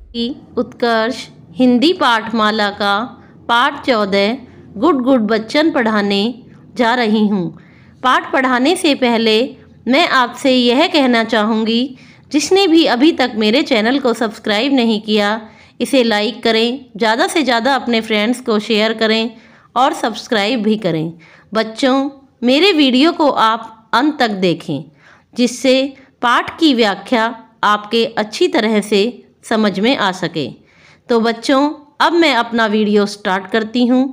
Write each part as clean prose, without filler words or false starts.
की उत्कर्ष हिंदी पाठमाला का पाठ 14 गुड गुड बच्चन पढ़ाने जा रही हूँ। पाठ पढ़ाने से पहले मैं आपसे यह कहना चाहूँगी, जिसने भी अभी तक मेरे चैनल को सब्सक्राइब नहीं किया, इसे लाइक करें, ज़्यादा से ज़्यादा अपने फ्रेंड्स को शेयर करें और सब्सक्राइब भी करें। बच्चों, मेरे वीडियो को आप अंत तक देखें, जिससे पाठ की व्याख्या आपके अच्छी तरह से समझ में आ सके। तो बच्चों, अब मैं अपना वीडियो स्टार्ट करती हूँ।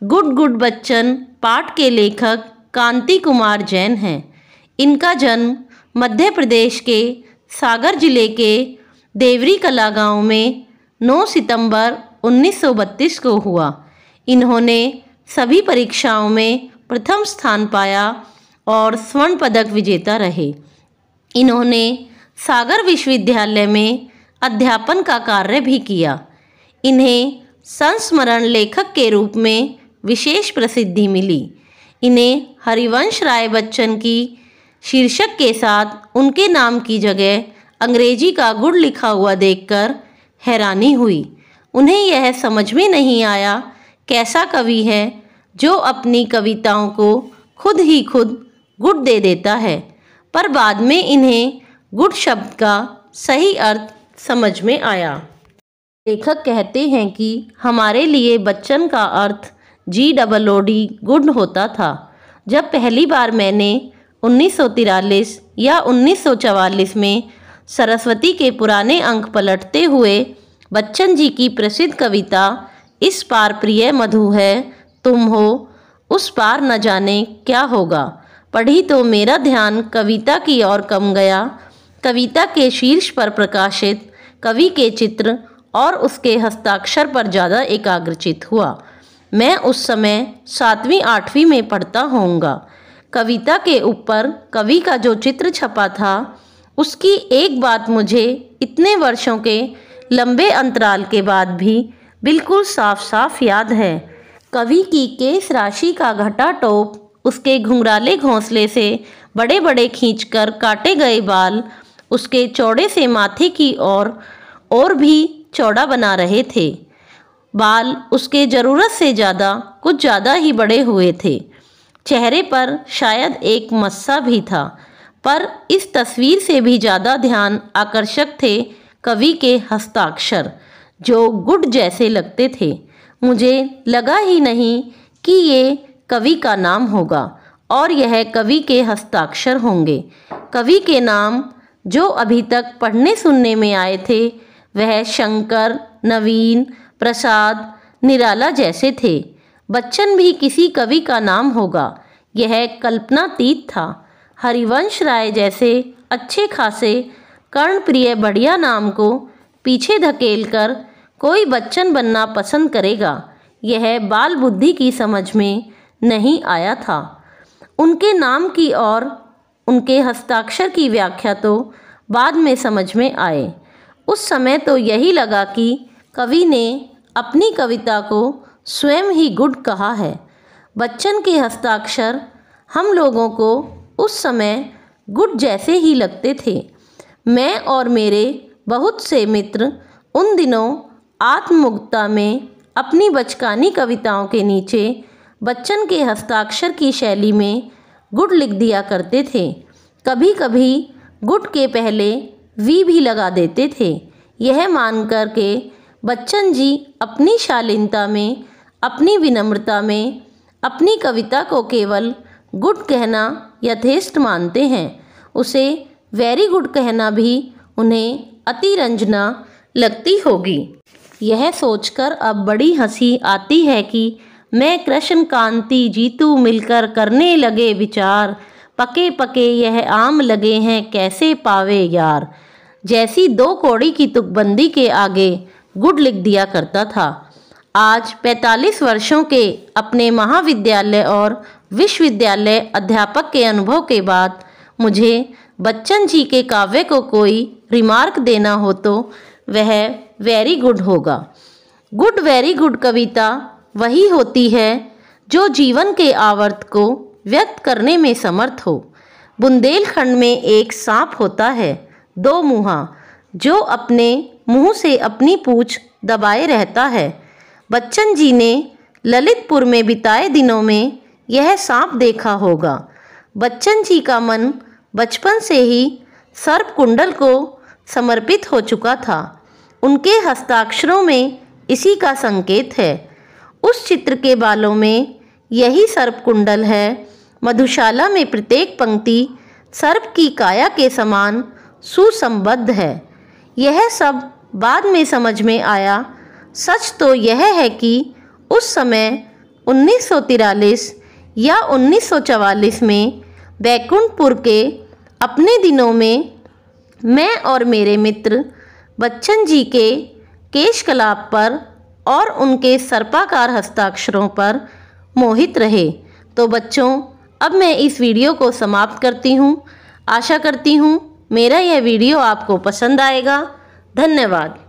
गुड गुड बच्चन पाठ के लेखक कांति कुमार जैन हैं। इनका जन्म मध्य प्रदेश के सागर जिले के देवरी कला गांव में 9 सितंबर 1932 को हुआ। इन्होंने सभी परीक्षाओं में प्रथम स्थान पाया और स्वर्ण पदक विजेता रहे। इन्होंने सागर विश्वविद्यालय में अध्यापन का कार्य भी किया। इन्हें संस्मरण लेखक के रूप में विशेष प्रसिद्धि मिली। इन्हें हरिवंश राय बच्चन की शीर्षक के साथ उनके नाम की जगह अंग्रेजी का गुड लिखा हुआ देखकर हैरानी हुई। उन्हें यह समझ में नहीं आया कैसा कवि है जो अपनी कविताओं को खुद ही खुद गुड दे देता है। पर बाद में इन्हें गुड शब्द का सही अर्थ समझ में आया। लेखक कहते हैं कि हमारे लिए बच्चन का अर्थ GOOD गुड होता था। जब पहली बार मैंने 1943 या 1944 में सरस्वती के पुराने अंक पलटते हुए बच्चन जी की प्रसिद्ध कविता इस पार प्रिय मधु है तुम हो, उस पार न जाने क्या होगा पढ़ी तो मेरा ध्यान कविता की ओर कम गया। कविता के शीर्ष पर प्रकाशित कवि के चित्र और उसके हस्ताक्षर पर ज़्यादा एकाग्रचित हुआ। मैं उस समय 7वीं 8वीं में पढ़ता होऊंगा। कविता के ऊपर कवि का जो चित्र छपा था, उसकी एक बात मुझे इतने वर्षों के लंबे अंतराल के बाद भी बिल्कुल साफ साफ याद है। कवि की केश राशि का घटा टोप, उसके घुंघराले घोंसले से बड़े बड़े खींचकर काटे गए बाल उसके चौड़े से माथे की ओर और भी चौड़ा बना रहे थे। बाल उसके ज़रूरत से ज़्यादा कुछ ज़्यादा ही बड़े हुए थे। चेहरे पर शायद एक मस्सा भी था, पर इस तस्वीर से भी ज़्यादा ध्यान आकर्षक थे कवि के हस्ताक्षर, जो गुड जैसे लगते थे। मुझे लगा ही नहीं कि ये कवि का नाम होगा और यह कवि के हस्ताक्षर होंगे। कवि के नाम जो अभी तक पढ़ने सुनने में आए थे, वह शंकर, नवीन, प्रसाद, निराला जैसे थे। बच्चन भी किसी कवि का नाम होगा, यह कल्पनातीत था। हरिवंश राय जैसे अच्छे खासे कर्णप्रिय बढ़िया नाम को पीछे धकेलकर कोई बच्चन बनना पसंद करेगा, यह बाल बुद्धि की समझ में नहीं आया था। उनके नाम की और उनके हस्ताक्षर की व्याख्या तो बाद में समझ में आए। उस समय तो यही लगा कि कवि ने अपनी कविता को स्वयं ही गुड कहा है। बच्चन के हस्ताक्षर हम लोगों को उस समय गुड जैसे ही लगते थे। मैं और मेरे बहुत से मित्र उन दिनों आत्ममुग्धता में अपनी बचकानी कविताओं के नीचे बच्चन के हस्ताक्षर की शैली में गुड लिख दिया करते थे। कभी कभी गुड के पहले वी भी लगा देते थे, यह मानकर के बच्चन जी अपनी शालीनता में, अपनी विनम्रता में अपनी कविता को केवल गुड कहना यथेष्ट मानते हैं। उसे वेरी गुड कहना भी उन्हें अति रंजना लगती होगी। यह सोचकर अब बड़ी हंसी आती है कि मैं कृष्ण कांति जीतू मिलकर करने लगे विचार, पके पके यह आम लगे हैं कैसे पावे यार। जैसी 2 कौड़ी की तुकबंदी के आगे गुड लिख दिया करता था। आज 45 वर्षों के अपने महाविद्यालय और विश्वविद्यालय अध्यापक के अनुभव के बाद मुझे बच्चन जी के काव्य को कोई रिमार्क देना हो तो वह वेरी गुड होगा। गुड वेरी गुड कविता वही होती है जो जीवन के आवर्त को व्यक्त करने में समर्थ हो। बुंदेलखंड में एक सांप होता है, 2 मुँहा, जो अपने मुंह से अपनी पूंछ दबाए रहता है। बच्चन जी ने ललितपुर में बिताए दिनों में यह सांप देखा होगा। बच्चन जी का मन बचपन से ही सर्प कुंडल को समर्पित हो चुका था। उनके हस्ताक्षरों में इसी का संकेत है। उस चित्र के बालों में यही सर्प कुंडल है। मधुशाला में प्रत्येक पंक्ति सर्प की काया के समान सुसंबद्ध है। यह सब बाद में समझ में आया। सच तो यह है कि उस समय 1943 या 1944 में बैकुंठपुर के अपने दिनों में मैं और मेरे मित्र बच्चन जी के केशकलाप पर और उनके सर्पाकार हस्ताक्षरों पर मोहित रहे। तो बच्चों, अब मैं इस वीडियो को समाप्त करती हूँ। आशा करती हूँ मेरा यह वीडियो आपको पसंद आएगा। धन्यवाद।